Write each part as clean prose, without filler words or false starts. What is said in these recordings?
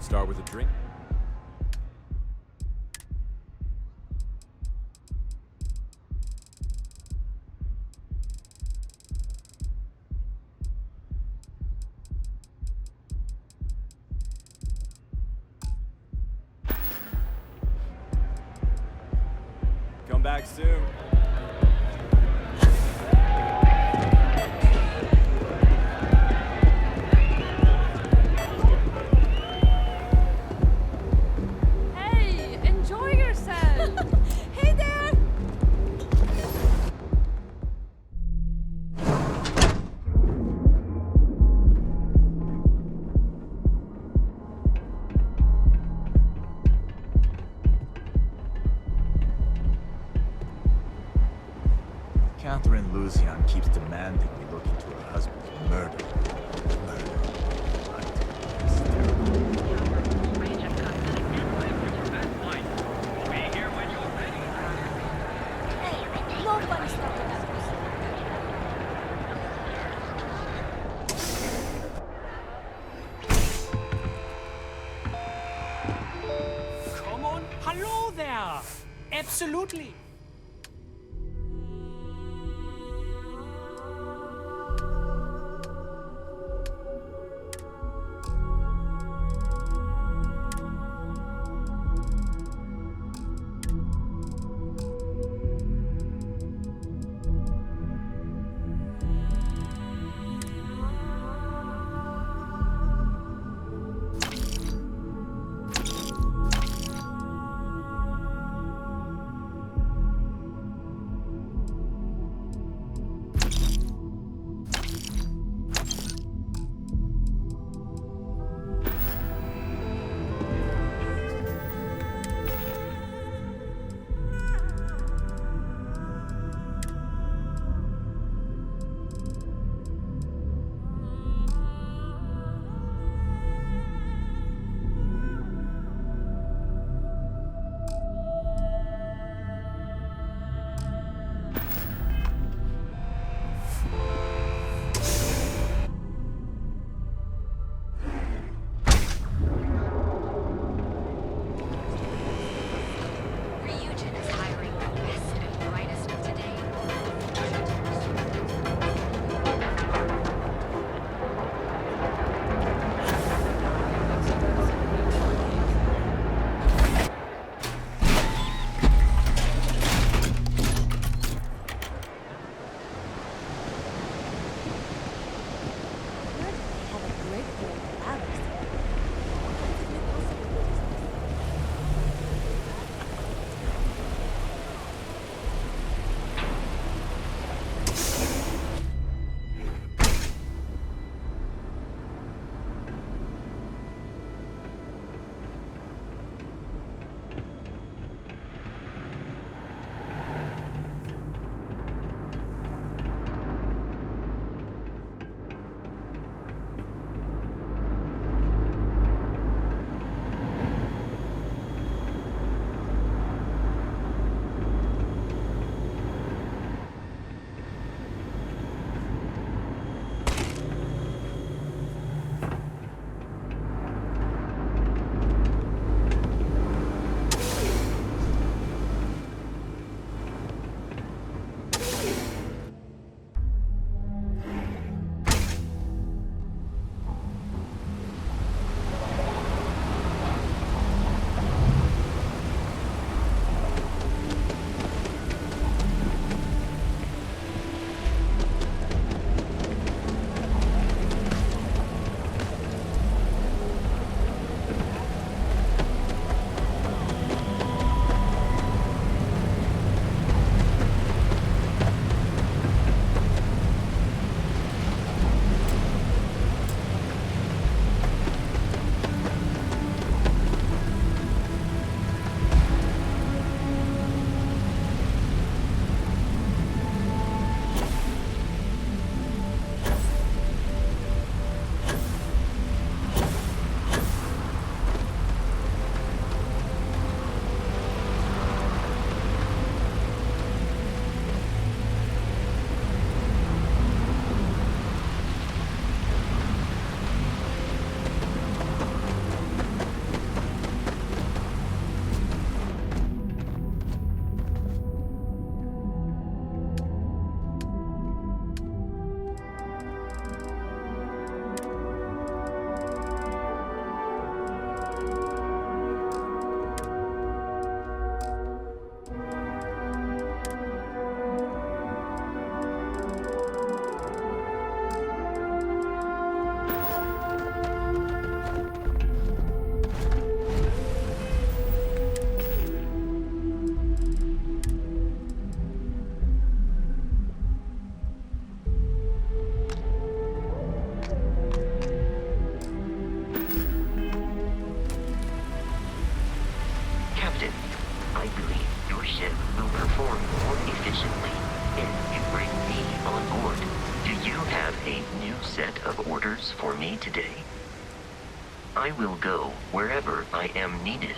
Start with a drink. Come back soon. Hey, enjoy yourself. Hey there. Catherine Lucian keeps demanding we look into her husband's murder. Murder. It's terrible. Hey, no funny stuff with that. Come on. Hello there. Absolutely. efficiently if you bring me on board. Do you have a new set of orders for me today? I will go wherever I am needed.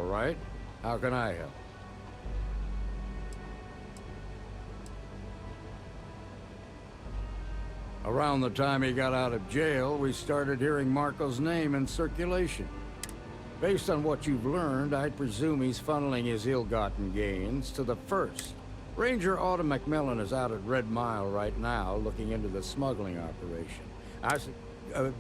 right? How can I help? Around the time he got out of jail, we started hearing Marco's name in circulation. Based on what you've learned, I'd presume he's funneling his ill-gotten gains to the First. Ranger Autumn McMillan is out at Red Mile right now, looking into the smuggling operation.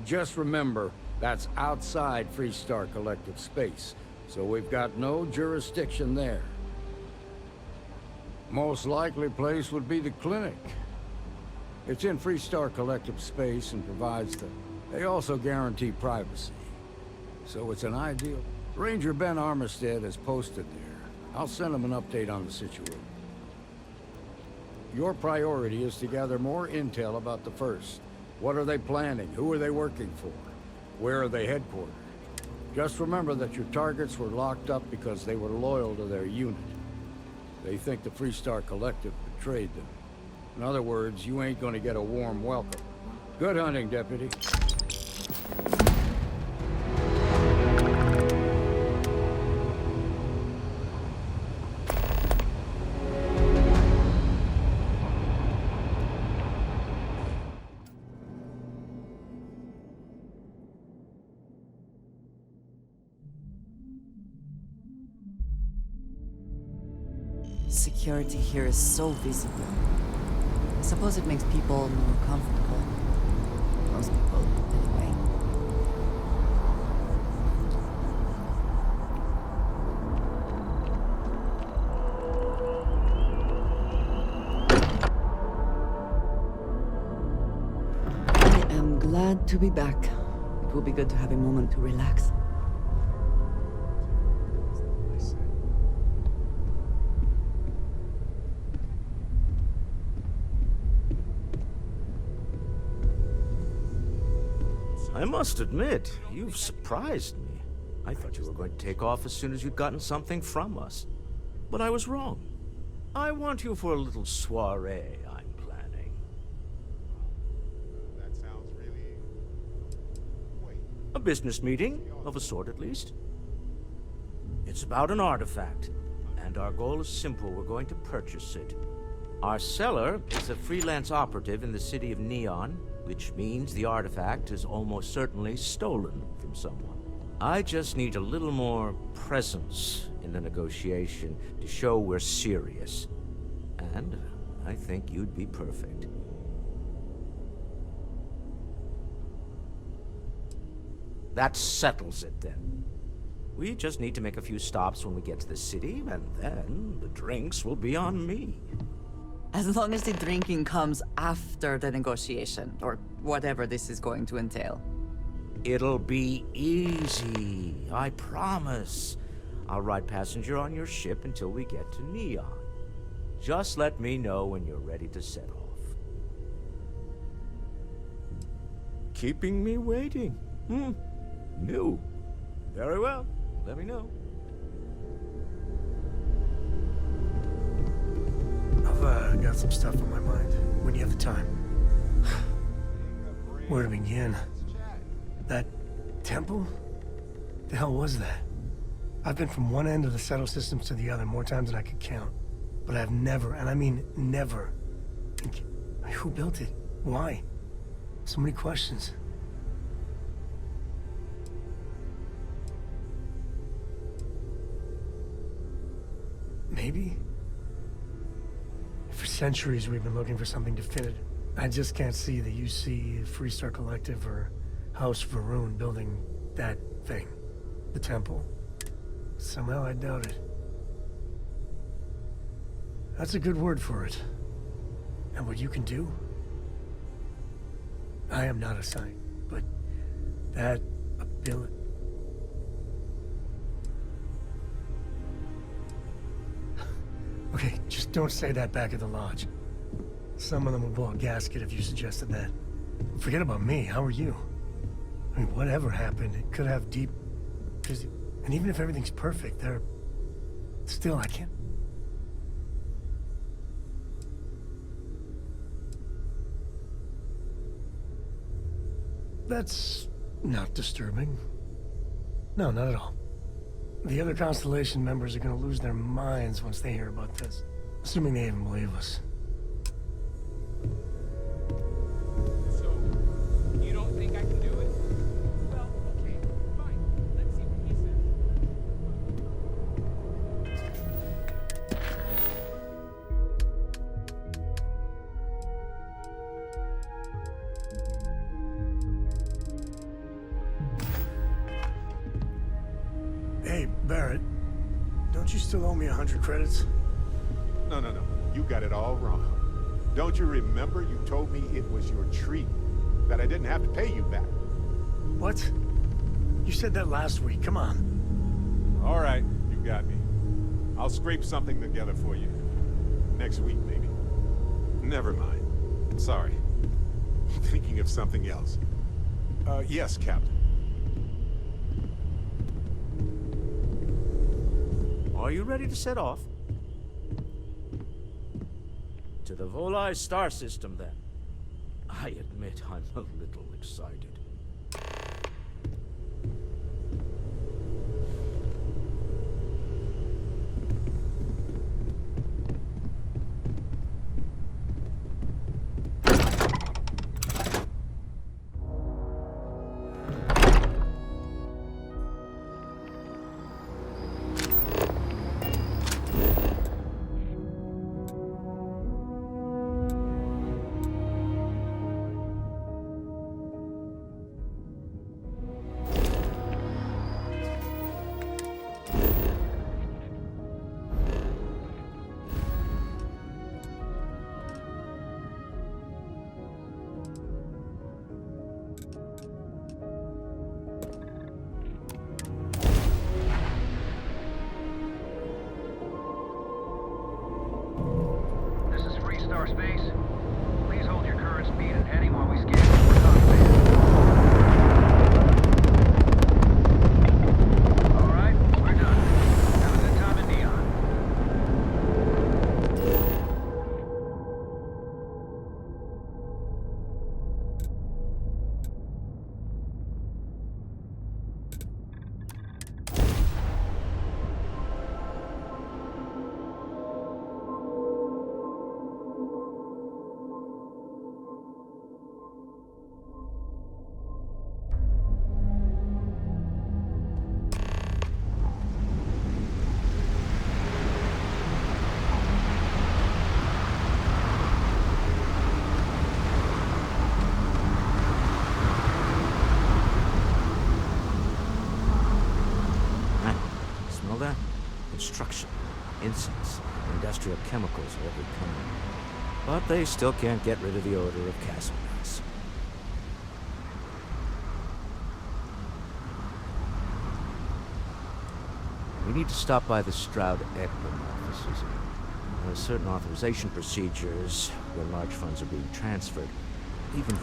Just remember, that's outside Freestar Collective space, so we've got no jurisdiction there. Most likely place would be the clinic. It's in Freestar Collective space and provides the... They also guarantee privacy. So it's an ideal... Ranger Ben Armistead is posted there. I'll send him an update on the situation. Your priority is to gather more intel about the First. What are they planning? Who are they working for? Where are they headquartered? Just remember that your targets were locked up because they were loyal to their unit. They think the Freestar Collective betrayed them. In other words, you ain't gonna get a warm welcome. Good hunting, Deputy. Security here is so visible. I suppose it makes people more comfortable. Most people, anyway. I am glad to be back. It will be good to have a moment to relax. I must admit, you've surprised me. I thought you were going to take off as soon as you'd gotten something from us. But I was wrong. I want you for a little soiree I'm planning. That sounds really... Wait. A business meeting, of a sort at least. It's about an artifact, and our goal is simple. We're going to purchase it. Our seller is a freelance operative in the city of Neon, which means the artifact is almost certainly stolen from someone. I just need a little more presence in the negotiation to show we're serious. And I think you'd be perfect. That settles it then. We just need to make a few stops when we get to the city, and then the drinks will be on me. As long as the drinking comes after the negotiation, or whatever this is going to entail. It'll be easy, I promise. I'll ride passenger on your ship until we get to Neon. Just let me know when you're ready to set off. Keeping me waiting? New. Very well. Let me know. I've got some stuff on my mind, when you have the time. Where to begin? That temple? The hell was that? I've been from one end of the settle systems to the other more times than I could count. But I've never, and I mean never... Who built it? Why? So many questions. Maybe? For centuries, we've been looking for something definitive. I just can't see the UC, Freestar Collective, or House Varun building that thing. The temple. Somehow I doubt it. That's a good word for it. And what you can do? I am not a scientist, but that ability... Okay, just don't say that back at the lodge. Some of them will blow a gasket if you suggested that. Forget about me, how are you? I mean, whatever happened, it could have deep... And even if everything's perfect, there... Still, I can't... That's not disturbing. No, not at all. The other Constellation members are gonna lose their minds once they hear about this. Assuming they even believe us. So, you don't think I can do it? Well, okay, fine. Let's see what he says. Hey, Barrett. Don't you still owe me 100 credits? No. You got it all wrong. Don't you remember you told me it was your treat? That I didn't have to pay you back. What? You said that last week. Come on. All right, you got me. I'll scrape something together for you. Next week, maybe. Never mind. Sorry. I'm thinking of something else. Yes, Captain. Are you ready to set off? To the Volai star system, then. I admit I'm a little excited. Space. Please hold your current speed and heading while we scan for cockpit. All right, we're done. Have a good time in Neon. Construction, incense, industrial chemicals of every kind. But they still can't get rid of the odor of castle nuts. We need to stop by the Stroud Ekman offices. There are certain authorization procedures where large funds are being transferred. Even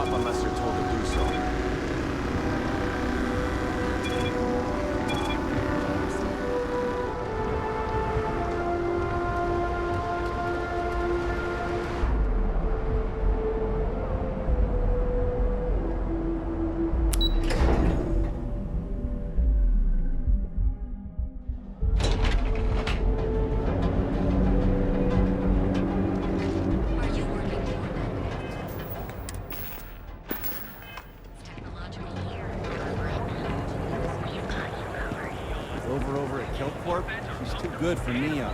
unless you're told to do so. She's too good for Neon.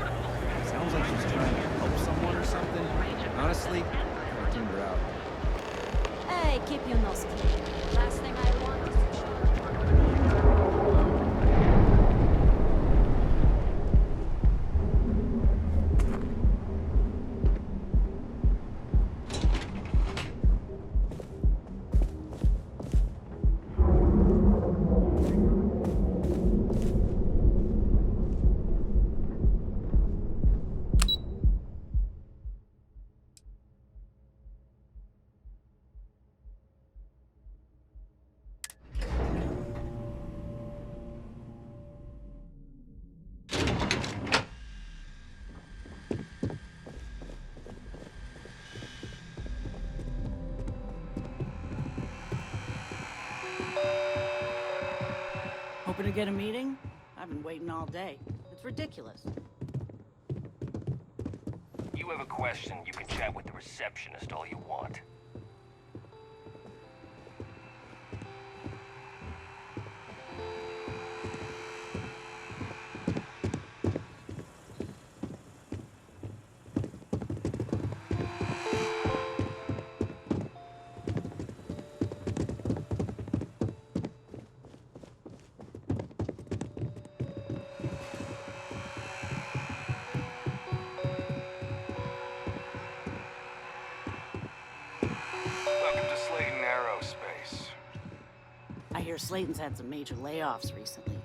Sounds like she's trying to help someone or something. Honestly, I tuned her out. Hey, keep your nose clean. Last thing I want is to get a meeting? I've been waiting all day. It's ridiculous. You have a question, you can chat with the receptionist all you want. I hear Slayton's had some major layoffs recently.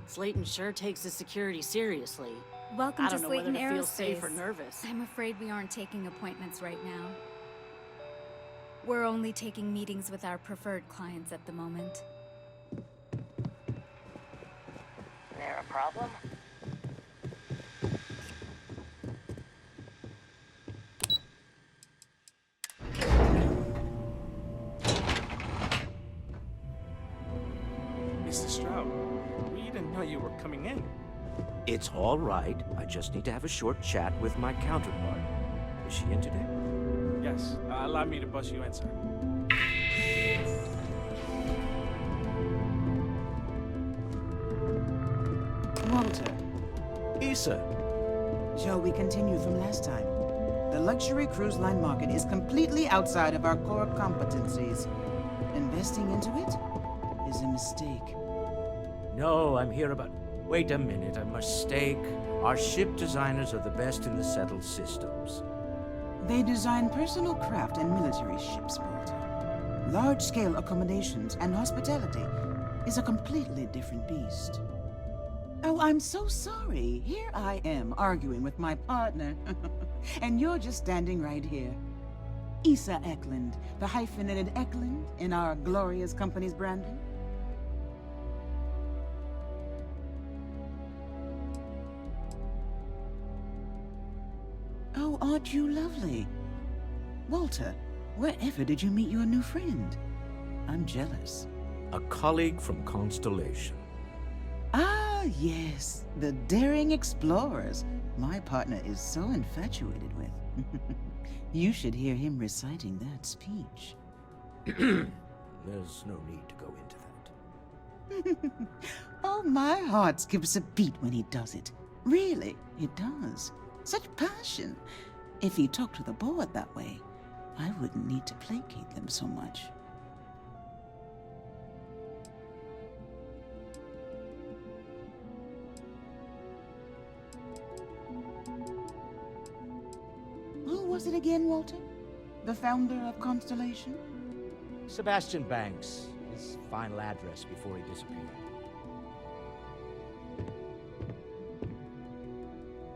Slayton sure takes his security seriously. Welcome I to don't know whether Slayton to feel safe Aerospace. or nervous. I'm afraid we aren't taking appointments right now. We're only taking meetings with our preferred clients at the moment. There a problem? Mr. Stroud, we didn't know you were coming in. It's all right. I just need to have a short chat with my counterpart. Is she in today? Yes, allow me to bust you in, sir. Walter. Issa. Shall we continue from last time? The luxury cruise line market is completely outside of our core competencies. Investing into it is a mistake. No, I'm here about... Wait a minute, a mistake. Our ship designers are the best in the settled systems. They design personal craft and military ships, Walter. Large-scale accommodations and hospitality is a completely different beast. Oh, I'm so sorry. Here I am arguing with my partner. And you're just standing right here. Issa Eklund, the hyphenated Eklund in our glorious company's branding. Oh, aren't you lovely? Walter, wherever did you meet your new friend? I'm jealous. A colleague from Constellation. Ah, yes, the daring explorers my partner is so infatuated with. You should hear him reciting that speech. There's no need to go into that. Oh, my heart skips a beat when he does it. Really, it does. Such passion. If he talked to the board that way, I wouldn't need to placate them so much. Who was it again, Walter? The founder of Constellation? Sebastian Banks. His final address before he disappeared.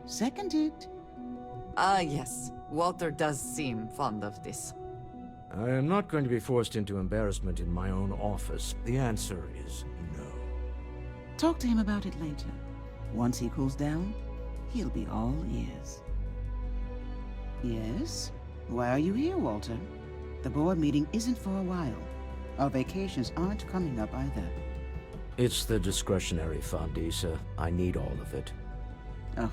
Seconded. Yes. Walter does seem fond of this. I am not going to be forced into embarrassment in my own office. The answer is no. Talk to him about it later. Once he cools down, he'll be all ears. Yes? Why are you here, Walter? The board meeting isn't for a while. Our vacations aren't coming up either. It's the discretionary fund, Issa. I need all of it. Ugh.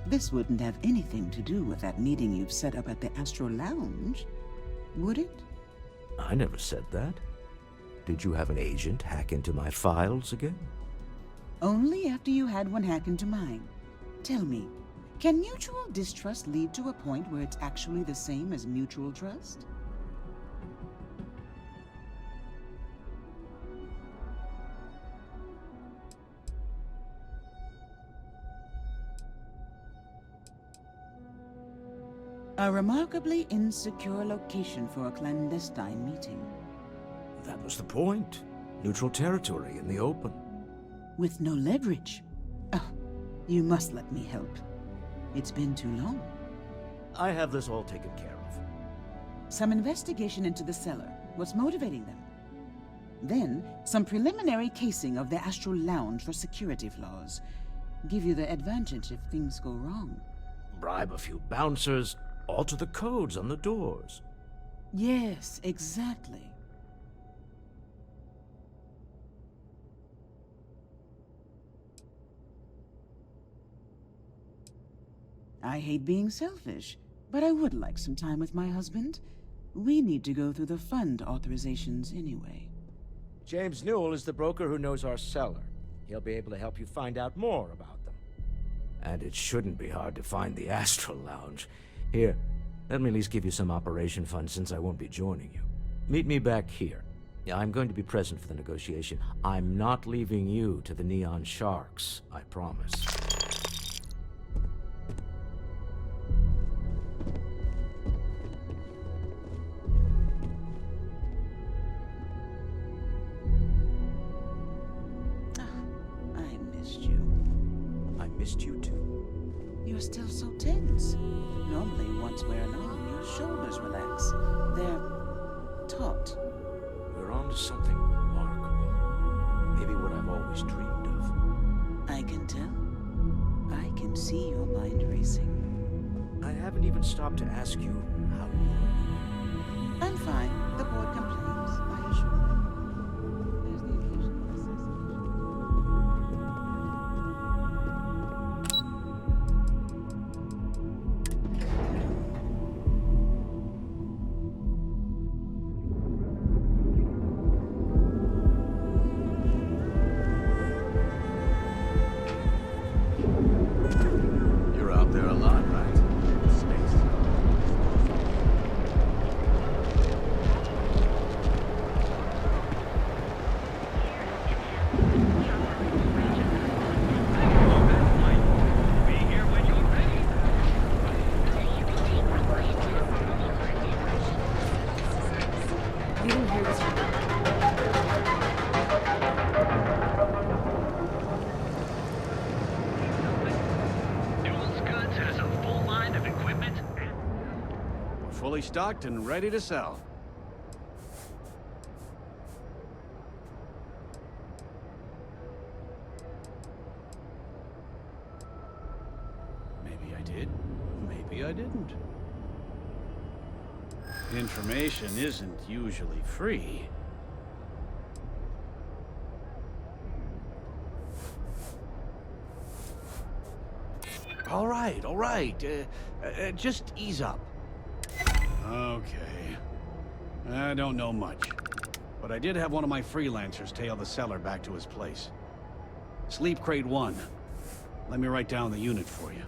This wouldn't have anything to do with that meeting you've set up at the Astro Lounge, would it? I never said that. Did you have an agent hack into my files again? Only after you had one hack into mine. Tell me, can mutual distrust lead to a point where it's actually the same as mutual trust? A remarkably insecure location for a clandestine meeting. That was the point. Neutral territory in the open. With no leverage. Oh, you must let me help. It's been too long. I have this all taken care of. Some investigation into the cellar. What's motivating them? Then, some preliminary casing of the Astral Lounge for security flaws. Give you the advantage if things go wrong. Bribe a few bouncers. Alter the codes on the doors. Yes, exactly. I hate being selfish, but I would like some time with my husband. We need to go through the fund authorizations anyway. James Newell is the broker who knows our seller. He'll be able to help you find out more about them. And it shouldn't be hard to find the Astral Lounge. Here, let me at least give you some operation funds since I won't be joining you. Meet me back here. I'm going to be present for the negotiation. I'm not leaving you to the Neon Sharks, I promise. Missed you too. You're still so tense. Normally, once we're an arm, your shoulders relax. They're taut. We're on to something remarkable. Maybe what I've always dreamed of. I can tell. I can see your mind racing. I haven't even stopped to ask you how you are. I'm fine. The board complains, I assure them. There's the occasional assassination. Fully stocked and ready to sell. Maybe I did, maybe I didn't. Information isn't usually free. All right. Just ease up. Okay. I don't know much, but I did have one of my freelancers tail the seller back to his place. Sleep Crate 1. Let me write down the unit for you.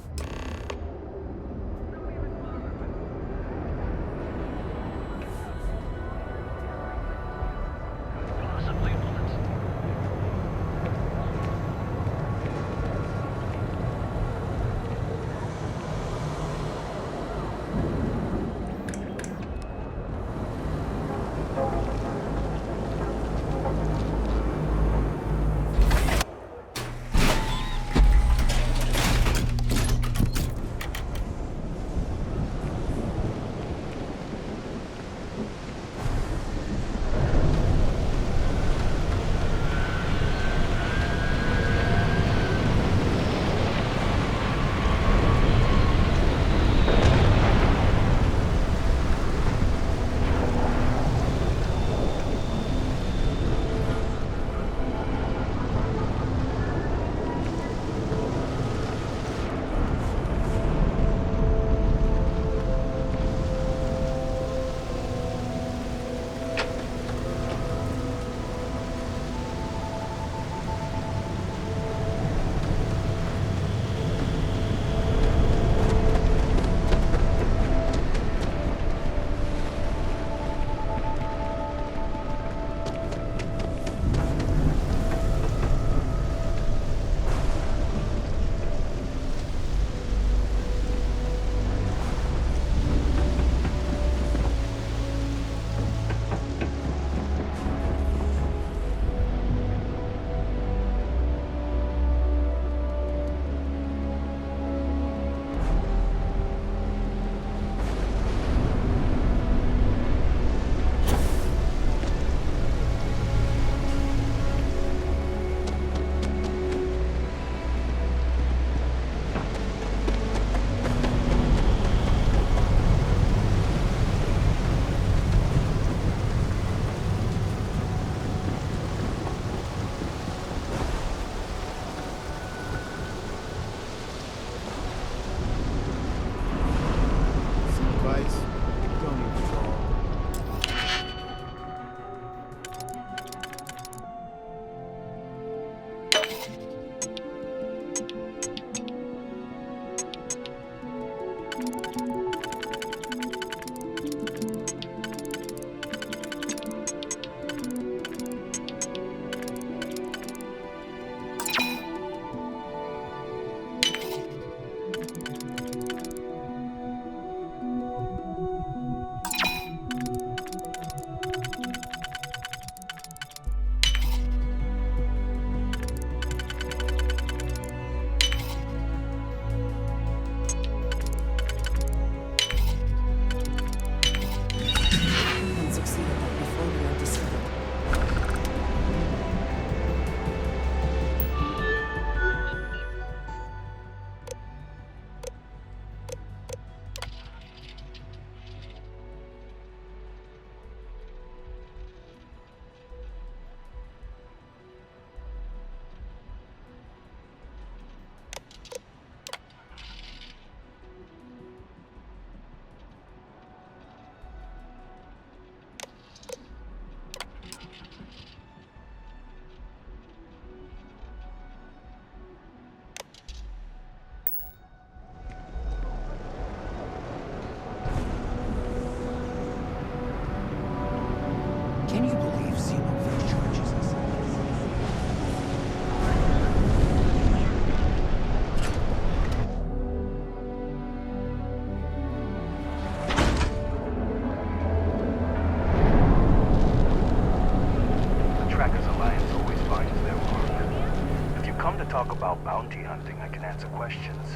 about bounty hunting, I can answer questions.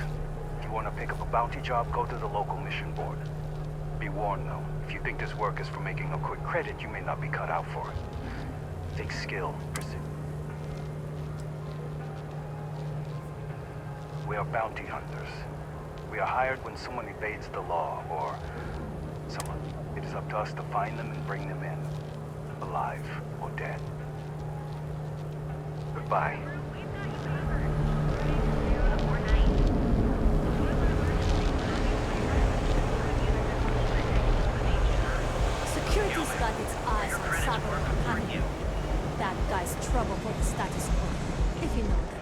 If you want to pick up a bounty job, go to the local mission board. Be warned, though. If you think this work is for making a quick credit, you may not be cut out for it. Take skill, precision. We are bounty hunters. We are hired when someone evades the law, or someone. It is up to us to find them and bring them in, alive or dead. Goodbye. Security's got its eyes on Sabo and Kanye. That guy's trouble for the status quo, if you know that.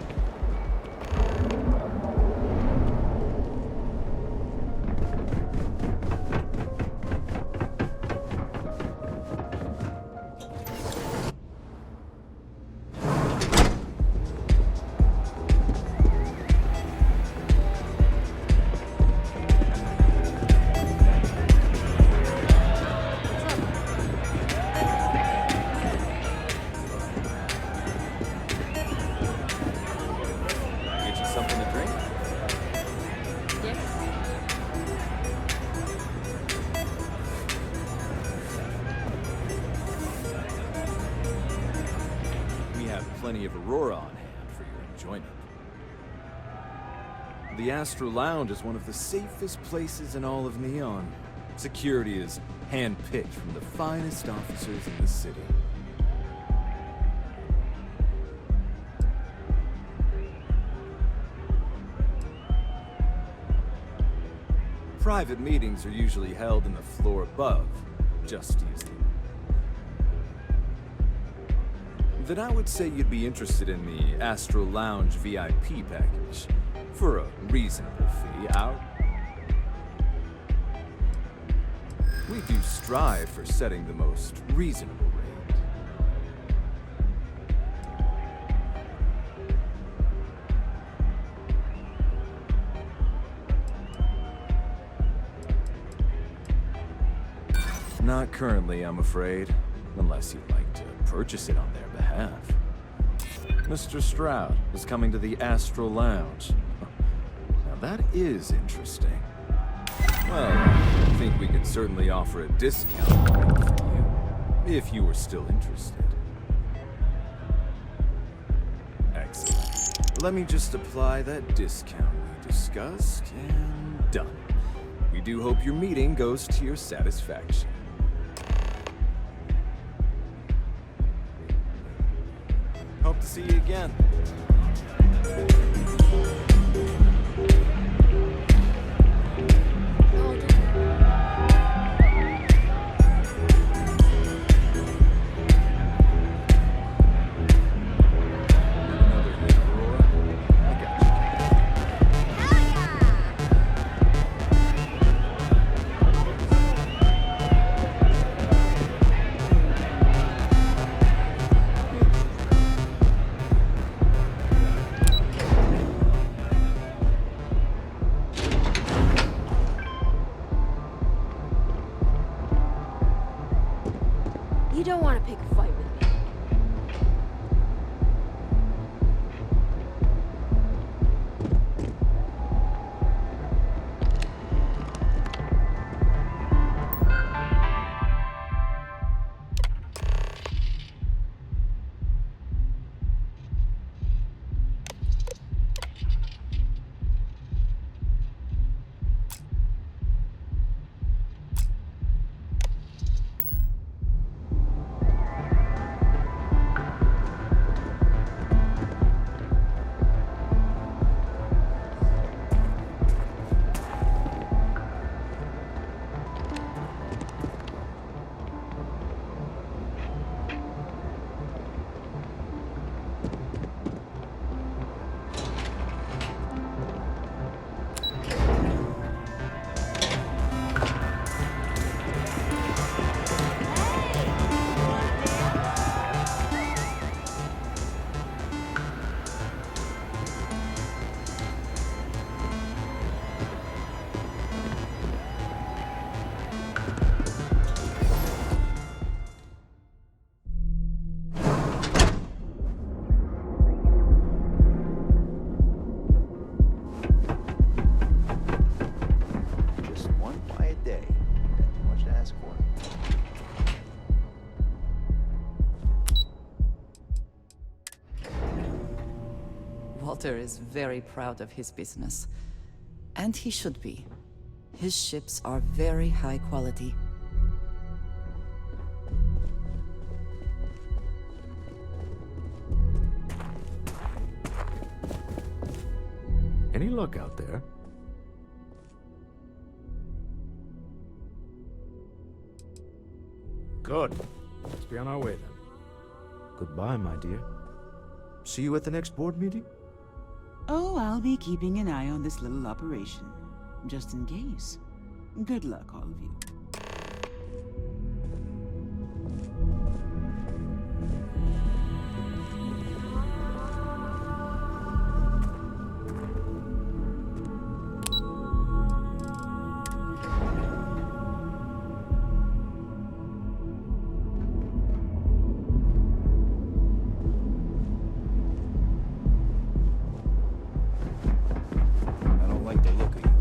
Plenty of Aurora on hand for your enjoyment. The Astro Lounge is one of the safest places in all of Neon. Security is hand-picked from the finest officers in the city. Private meetings are usually held in the floor above, just to use the then I would say you'd be interested in the Astro Lounge VIP package. For a reasonable fee, we do strive for setting the most reasonable rate. Not currently, I'm afraid, unless you'd like to purchase it on their behalf. Mr. Stroud is coming to the Astral Lounge. Now that is interesting. Well, I think we could certainly offer a discount rate for you, if you were still interested. Excellent. Let me just apply that discount we discussed, and done. We do hope your meeting goes to your satisfaction. Hope to see you again. You don't want to pick a fight with me. ask for. Walter is very proud of his business. And he should be. His ships are very high quality. Any luck out there? Good. Let's be on our way then. Goodbye, my dear. See you at the next board meeting? Oh, I'll be keeping an eye on this little operation, just in case. Good luck, all of you. I don't like the look of you.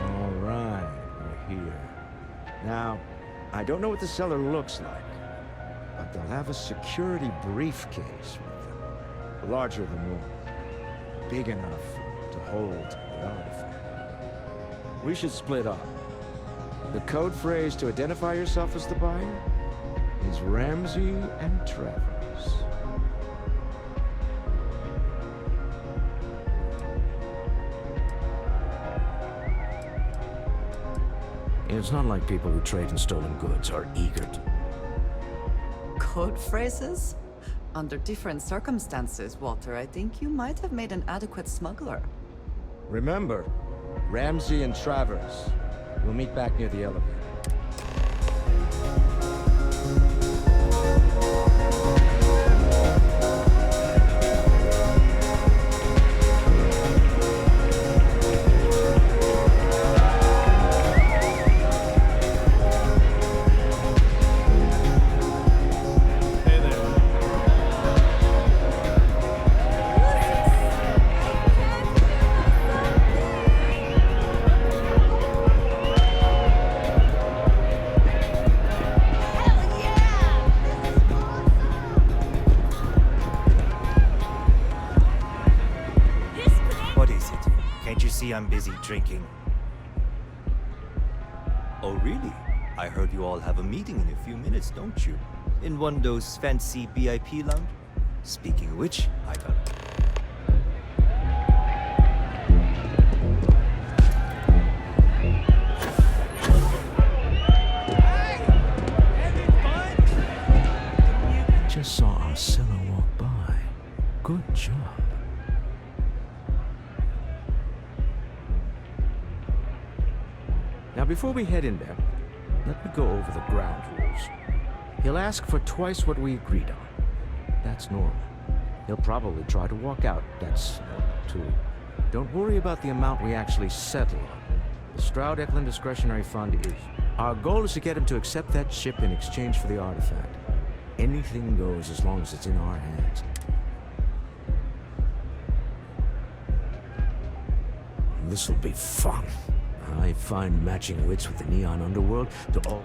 All right, we're here. Now, I don't know what the cellar looks like, but they'll have a security briefcase with them. Larger than normal. Big enough to hold the artifact. We should split up. The code phrase to identify yourself as the buyer is Ramsey and Travers. It's not like people who trade in stolen goods are eager to... Code phrases? Under different circumstances, Walter, I think you might have made an adequate smuggler. Remember, Ramsey and Travers. We'll meet back near the elevator. What is it? Can't you see I'm busy drinking? Oh, really? I heard you all have a meeting in a few minutes, don't you? In one of those fancy VIP lounge? Speaking of which, I got... Just saw our cellar walk by. Good job. Now, before we head in there, let me go over the ground rules. He'll ask for twice what we agreed on. That's normal. He'll probably try to walk out. That's normal, too. Don't worry about the amount we actually settle on. The Stroud-Eklund Discretionary Fund is... Our goal is to get him to accept that ship in exchange for the artifact. Anything goes as long as it's in our hands. This'll be fun. I find matching wits with the neon underworld to all...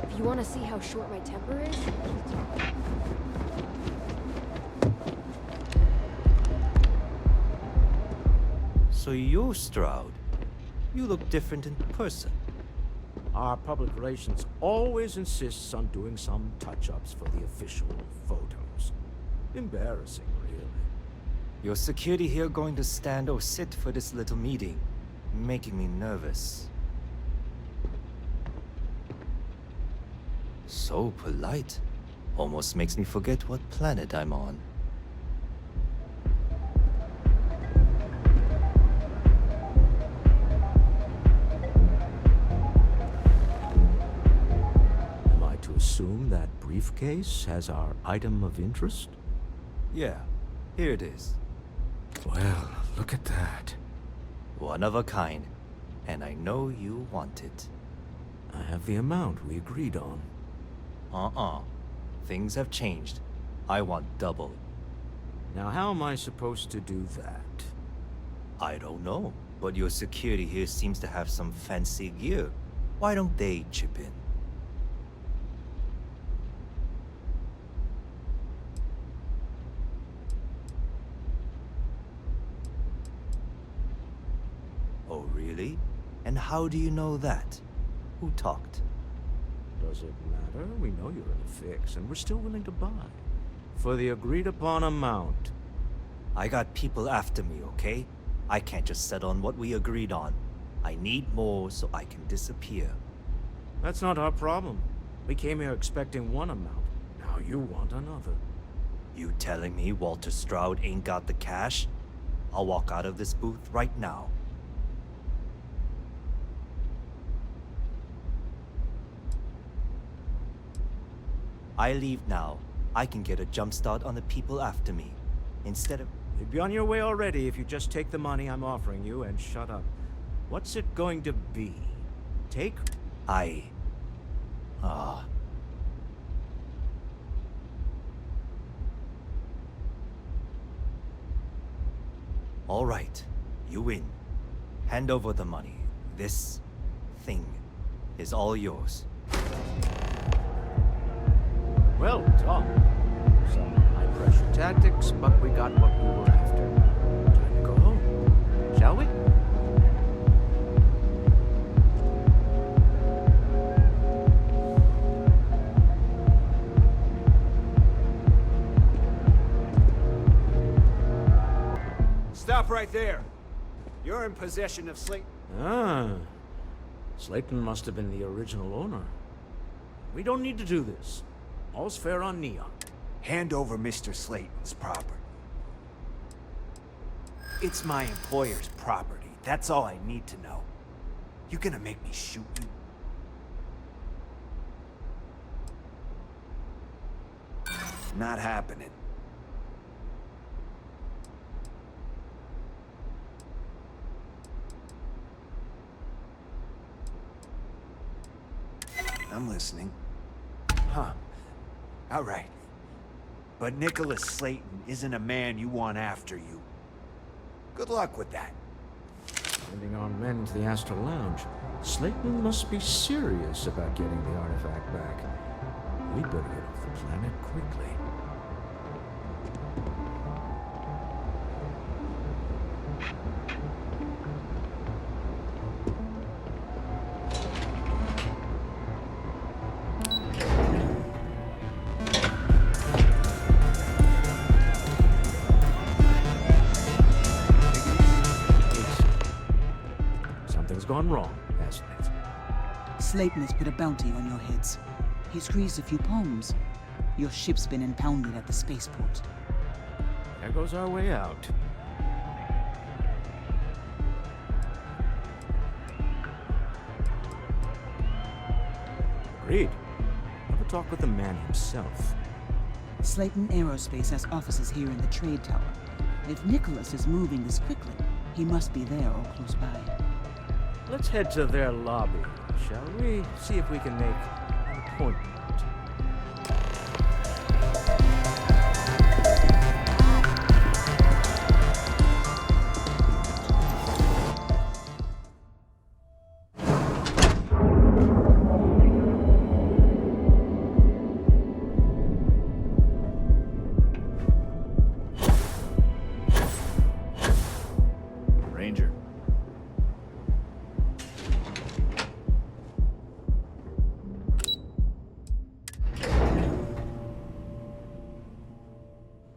If you want to see how short my temper is, So you're Stroud. You look different in person. Our public relations always insists on doing some touch-ups for the official photos. Embarrassing, really. Your security here going to stand or sit for this little meeting, making me nervous. So polite. Almost makes me forget what planet I'm on. Am I to assume that briefcase has our item of interest? Yeah, here it is. Well, look at that. One of a kind. And I know you want it. I have the amount we agreed on. Things have changed. I want double. Now how am I supposed to do that? I don't know, but your security here seems to have some fancy gear. Why don't they chip in? Oh, really? And how do you know that? Who talked? Does it matter? We know you're in a fix, and we're still willing to buy. For the agreed-upon amount. I got people after me, okay? I can't just settle on what we agreed on. I need more so I can disappear. That's not our problem. We came here expecting one amount. Now you want another. You telling me Walter Stroud ain't got the cash? I'll walk out of this booth right now. I leave now. I can get a jump start on the people after me. Instead of... You'd be on your way already if you just take the money I'm offering you and shut up. What's it going to be? Take? All right. You win. Hand over the money. This thing is all yours. Well done. Some high-pressure tactics, but we got what we were after. Time to go home, shall we? Stop right there. You're in possession of Slayton. Ah. Slayton must have been the original owner. We don't need to do this. All's fair on Neon. Hand over Mr. Slayton's property. It's my employer's property. That's all I need to know. You gonna make me shoot you? Not happening. I'm listening. Huh. All right. But Nicholas Slayton isn't a man you want after you. Good luck with that. Sending our men to the Astral Lounge. Slayton must be serious about getting the artifact back. We better get off the planet quickly. Gone wrong, hasn't it? Slayton has put a bounty on your heads. He's squeezed a few palms. Your ship's been impounded at the spaceport. There goes our way out. Agreed. Have a talk with the man himself. Slayton Aerospace has offices here in the trade tower. If Nicholas is moving this quickly, he must be there or close by. Let's head to their lobby, shall we? See if we can make an appointment.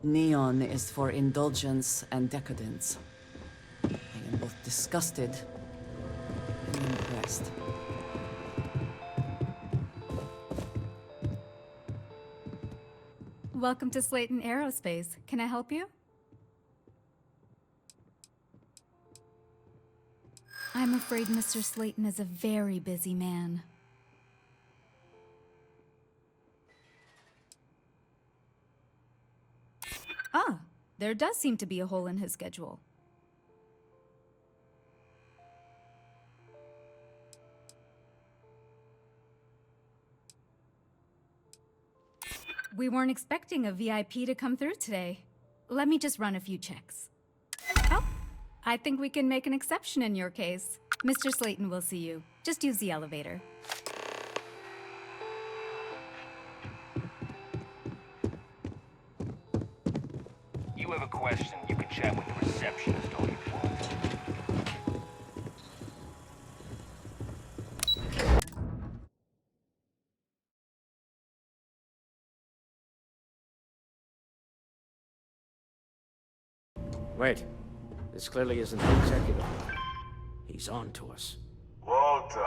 Neon is for indulgence and decadence. I am both disgusted and impressed. Welcome to Slayton Aerospace. Can I help you? I'm afraid Mr. Slayton is a very busy man. Ah, there does seem to be a hole in his schedule. We weren't expecting a VIP to come through today. Let me just run a few checks. Oh, I think we can make an exception in your case. Mr. Slayton will see you. Just use the elevator. You have a question, you can chat with the receptionist all you want. Wait. This clearly isn't the executive. He's on to us. Walter,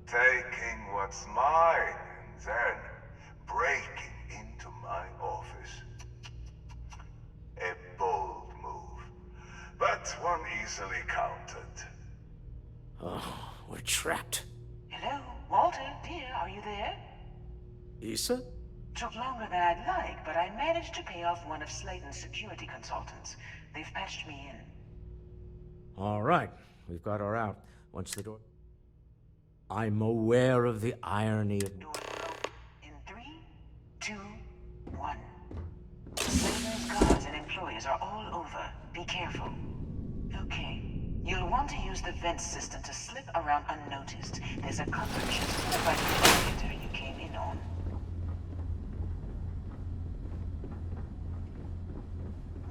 taking what's mine and then breaking into my office. A bold move, but one easily countered. Oh, we're trapped. Hello, Walter, dear, are you there? Issa? Took longer than I'd like, but I managed to pay off one of Slayton's security consultants. They've patched me in. All right, we've got her out. Once the door... I'm aware of the irony of... In 3, 2, 1. Slayton's guards and employees are all over. Be careful. Okay. You'll want to use the vent system to slip around unnoticed. There's a cover just to the right of the elevator you came in on.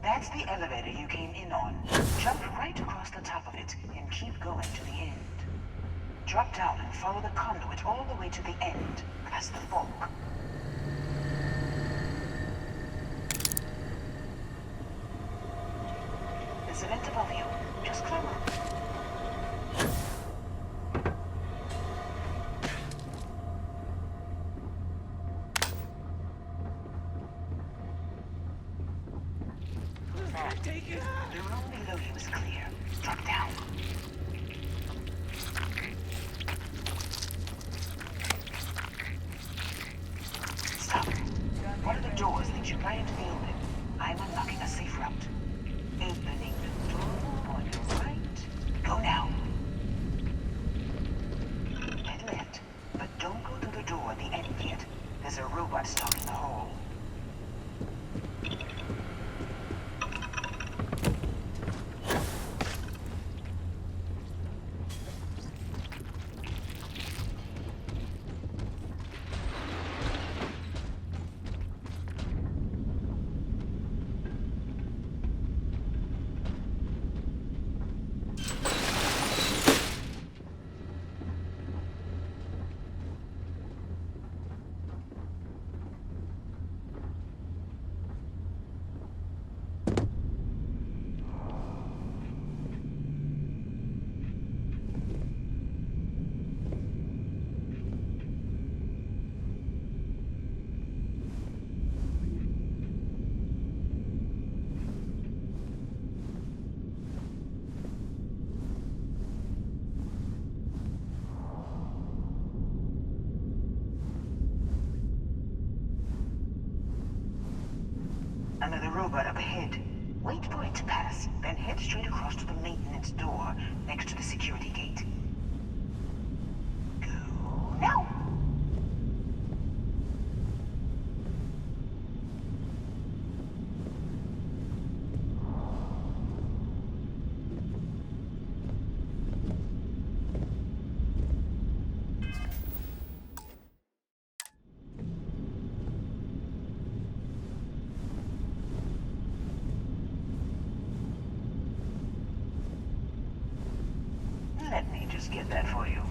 That's the elevator you came in on. Jump right across the top of it and keep going to the end. Drop down and follow the conduit all the way to the end, past the fork. There's a vent above you. Just climb up. Take it! The room below you is clear. Drop down. Stop. One of the doors leads you right into the open. I'm unlocking a safe route. Opening the door on your right. Go now. Head left, but don't go through the door at the end yet. There's a robot stuck in the hall. Another robot up ahead. Wait for it to pass, then head straight across to the maintenance door next to the security gate. Go now! Let me just get that for you.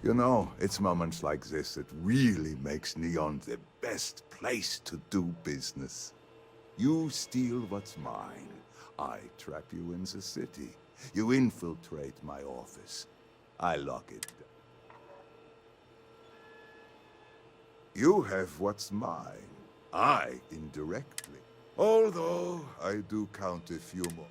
You know, it's moments like this that really makes Neon the best place to do business. You steal what's mine. I trap you in the city. You infiltrate my office. I lock it. You have what's mine. I indirectly. Although I do count a few more.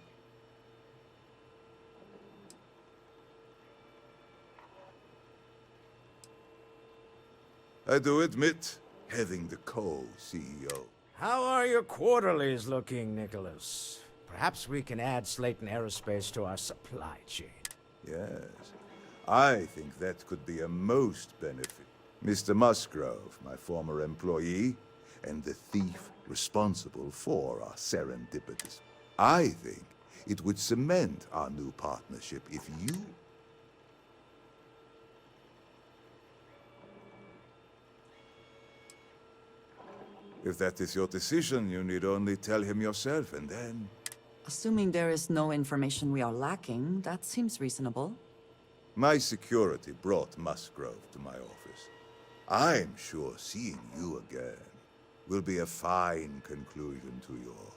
I do admit having the co-CEO. How are your quarterlies looking, Nicholas? Perhaps we can add Slayton Aerospace to our supply chain. Yes, I think that could be a most benefit. Mr. Musgrove, my former employee, and the thief responsible for our serendipitous. I think it would cement our new partnership if you... If that is your decision, you need only tell him yourself, and then... Assuming there is no information we are lacking, that seems reasonable. My security brought Musgrove to my office. I'm sure seeing you again will be a fine conclusion to your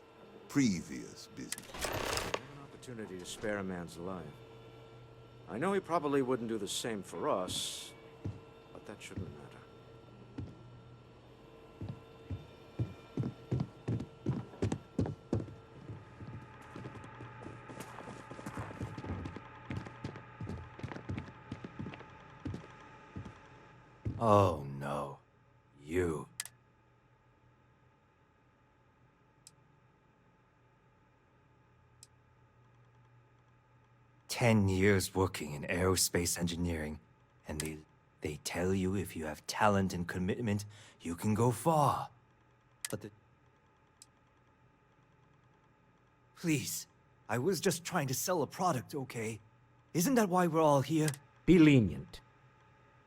previous business. An opportunity to spare a man's life. I know he probably wouldn't do the same for us, but that shouldn't matter. Oh no. You. "10 years working in aerospace engineering, and they tell you if you have talent and commitment, you can go far. But Please, I was just trying to sell a product, okay? Isn't that why we're all here? Be lenient.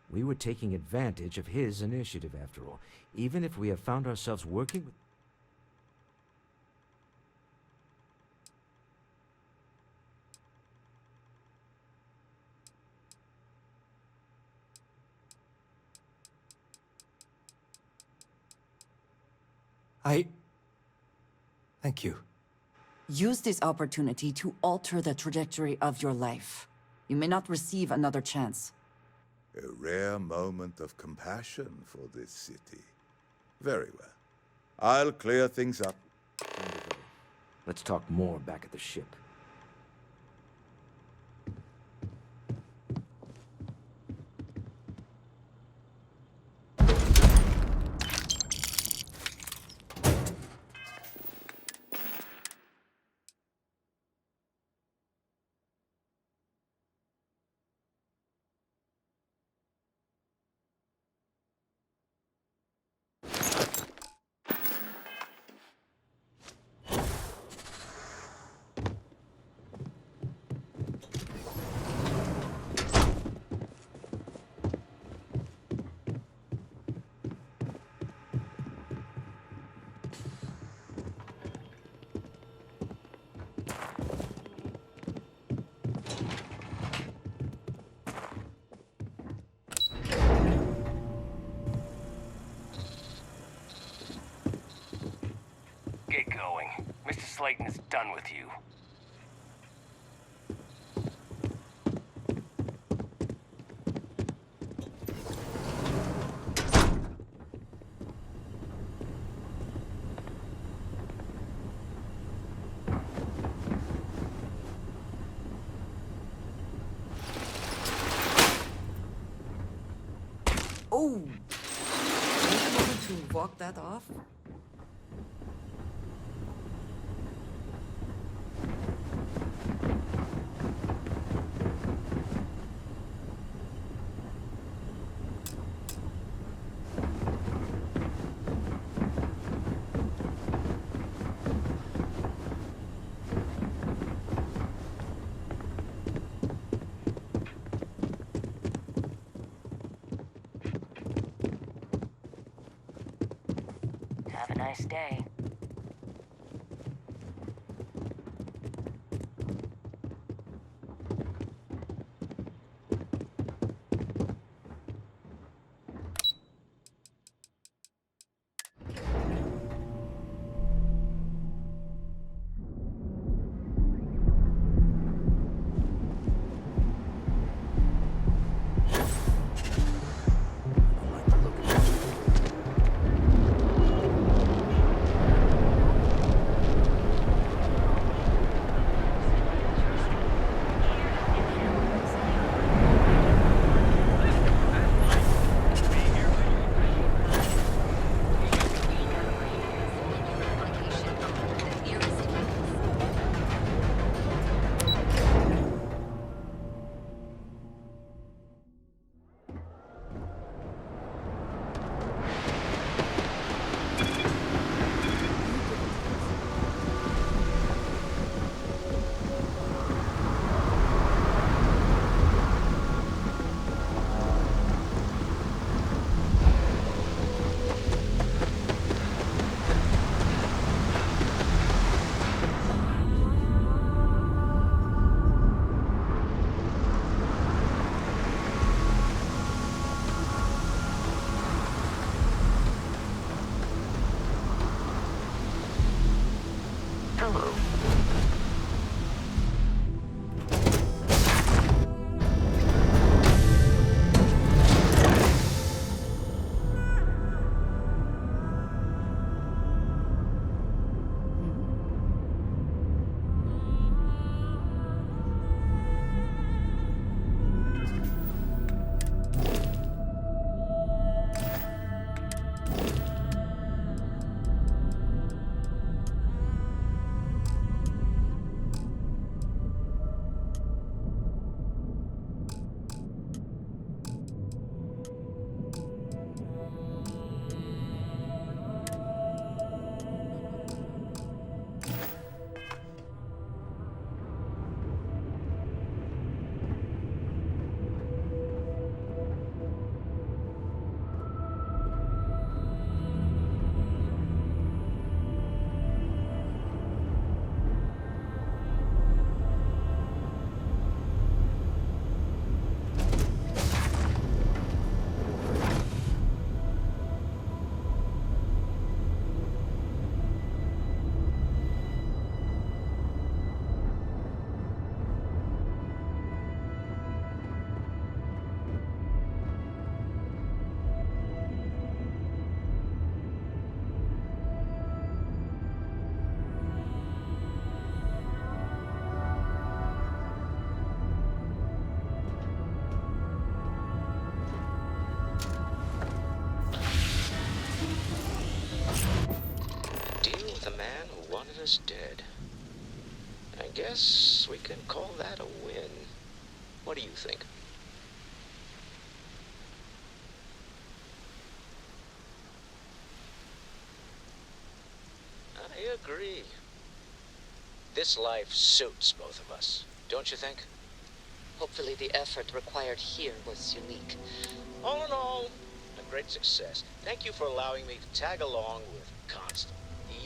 We were taking advantage of his initiative, after all. Even if we have found ourselves working with... Thank you. Use this opportunity to alter the trajectory of your life. You may not receive another chance. A rare moment of compassion for this city. Very well. I'll clear things up. Let's talk more back at the ship. Get going. Mr. Slayton is done with you. Oh! You wanted to walk that off? Have a nice day. Hello. Us dead. I guess we can call that a win. What do you think? I agree. This life suits both of us, don't you think? Hopefully the effort required here was unique. All in all, a great success. Thank you for allowing me to tag along with Constant.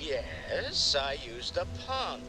Yes, I used a pun.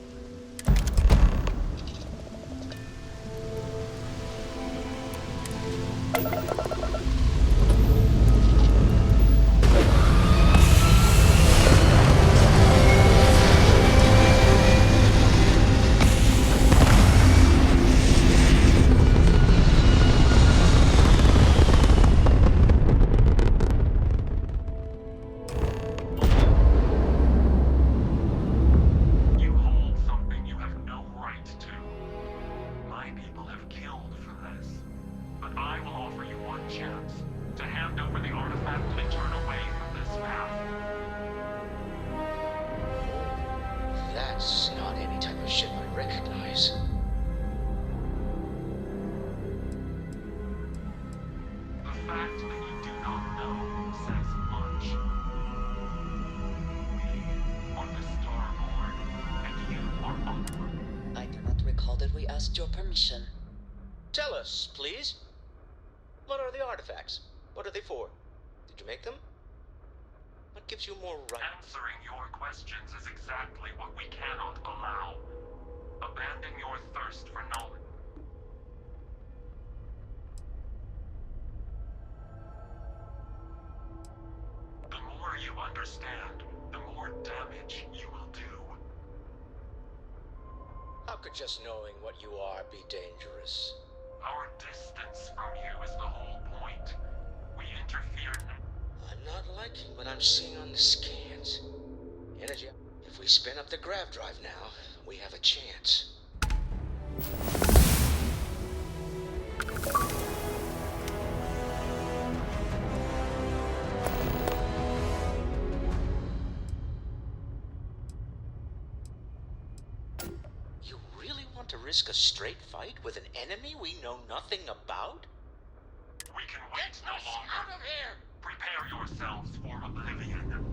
Your permission. Tell us, please. What are the artifacts? What are they for? Did you make them? What gives you more right? Answering your questions is exactly what we cannot allow. Abandon your thirst for knowledge. The more you understand, the more damage you will do. How could just knowing what you are be dangerous? Our distance from you is the whole point. We interfere now. I'm not liking what I'm seeing on the scans. Energy. If we spin up the grav drive now, we have a chance. To risk a straight fight with an enemy we know nothing about? We can wait no longer. Out of here! Prepare yourselves for oblivion.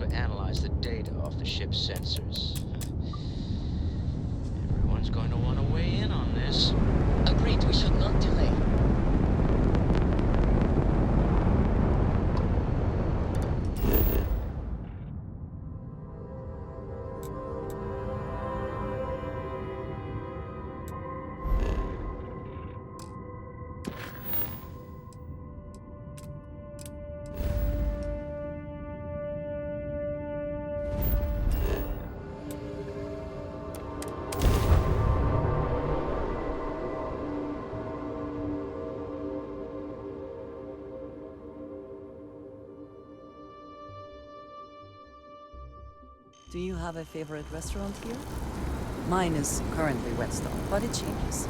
out to analyze the data off the ship's sensors. Everyone's going to want to weigh in on this. Agreed, we should not delay. Do you have a favorite restaurant here? Mine is currently Whetstone, but it changes.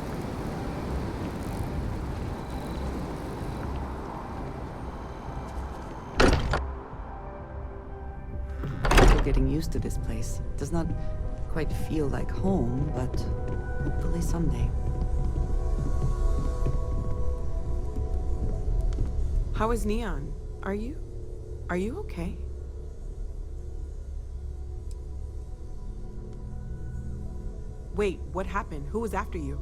Still getting used to this place. Does not quite feel like home, but hopefully someday. How is Neon? Are you okay? Wait, what happened? Who was after you?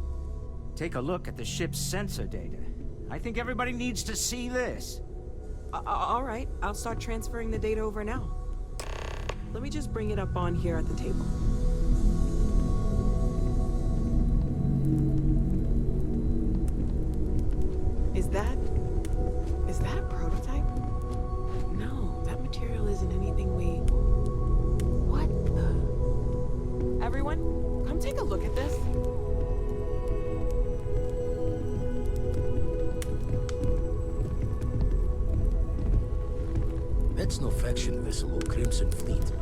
Take a look at the ship's sensor data. I think everybody needs to see this. All right, I'll start transferring the data over now. Let me just bring it up on here at the table. Is that a prototype? No, that material isn't anything we... What the... Everyone, come take a look at this. That's no faction vessel or Crimson Fleet.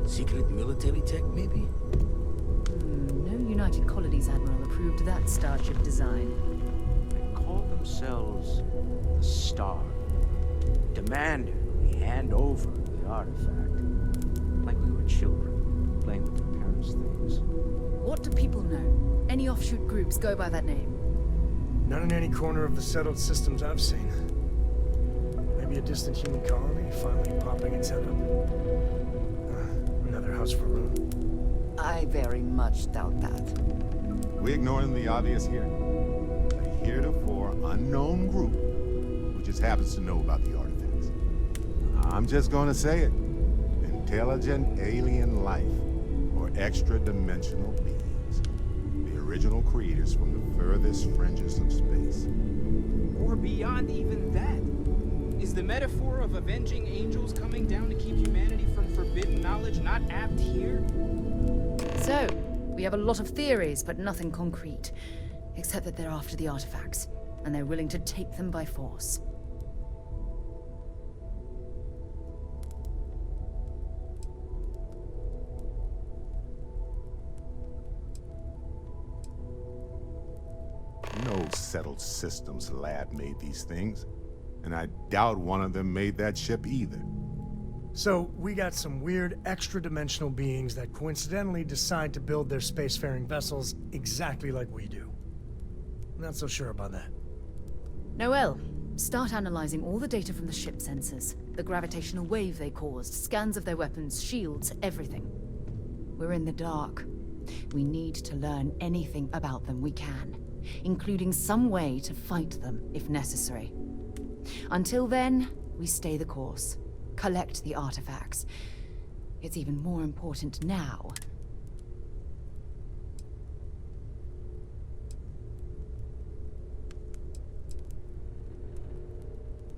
Secret military tech, maybe? No United Colonies Admiral approved that starship design. They call themselves the Star. Demand we hand over the artifact. Like we were children, playing with their parents' things. What do people know? Any offshoot groups go by that name? Not in any corner of the settled systems I've seen. Maybe a distant human colony finally popping its head up. Another house for room. I very much doubt that. We ignoring the obvious here? A heretofore unknown group who just happens to know about the artifacts. I'm just gonna say it. Intelligent alien life, or extra-dimensional beings. The original creators from the furthest fringes of space. Or beyond even that. Is the metaphor of avenging angels coming down to keep humanity from forbidden knowledge not apt here? So, we have a lot of theories, but nothing concrete. Except that they're after the artifacts, and they're willing to take them by force. No settled systems lab made these things. And I doubt one of them made that ship either. So, we got some weird extra-dimensional beings that coincidentally decide to build their spacefaring vessels exactly like we do. Not so sure about that. Noel, start analyzing all the data from the ship sensors. The gravitational wave they caused, scans of their weapons, shields, everything. We're in the dark. We need to learn anything about them we can, including some way to fight them if necessary. Until then, we stay the course, collect the artifacts. It's even more important now.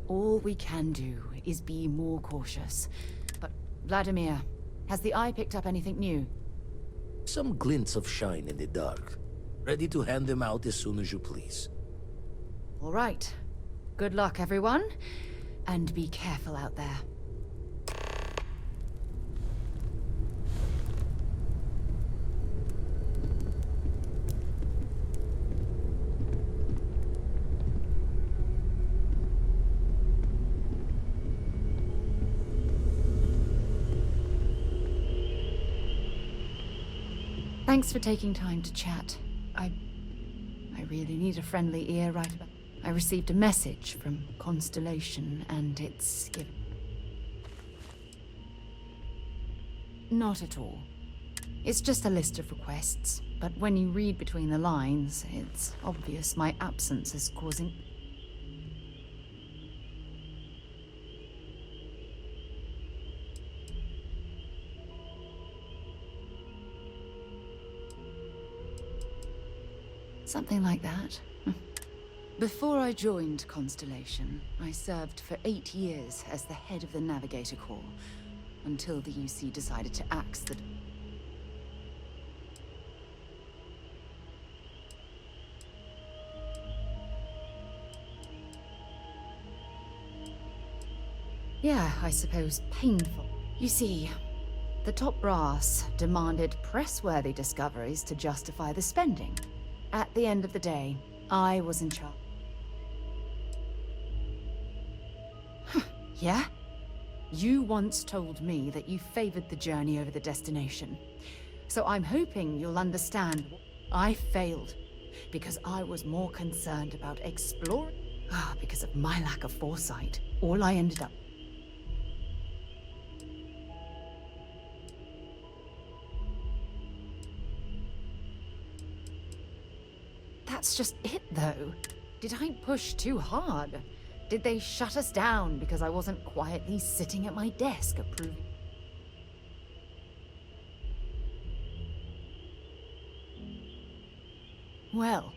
All we can do is be more cautious. But, Vladimir, has the Eye picked up anything new? Some glints of shine in the dark. Ready to hand them out as soon as you please. All right. Good luck, everyone. And be careful out there. Thanks for taking time to chat. I really need a friendly ear right about... I received a message from Constellation, and it's... Not at all. It's just a list of requests, but when you read between the lines, it's obvious my absence is causing... Something like that. Before I joined Constellation, I served for 8 years as the head of the Navigator Corps, until the UC decided to axe the... Yeah, I suppose painful. You see, the top brass demanded press-worthy discoveries to justify the spending. At the end of the day, I was in charge. Yeah? You once told me that you favored the journey over the destination. So I'm hoping you'll understand I failed because I was more concerned about exploring. Because of my lack of foresight, all I ended up... That's just it, though. Did I push too hard? Did they shut us down because I wasn't quietly sitting at my desk approving? Well,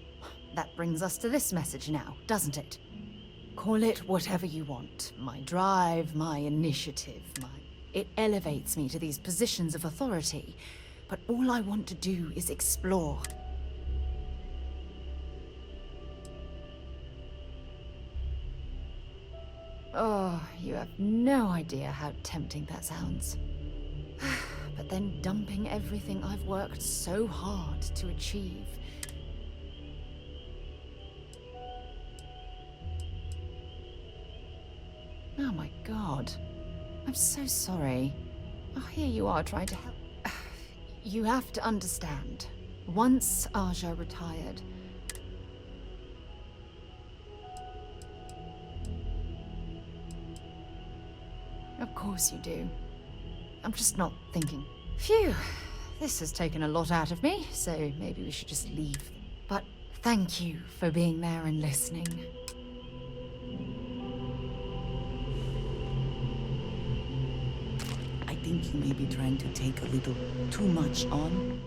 that brings us to this message now, doesn't it? Call it whatever you want. My drive, my initiative, It elevates me to these positions of authority, but all I want to do is explore. Oh, you have no idea how tempting that sounds. But then dumping everything I've worked so hard to achieve. Oh my god. I'm so sorry. Oh, here you are trying to help. You have to understand. Once Aja retired, of course you do. I'm just not thinking. Phew, this has taken a lot out of me, so maybe we should just leave. But thank you for being there and listening. I think you may be trying to take a little too much on.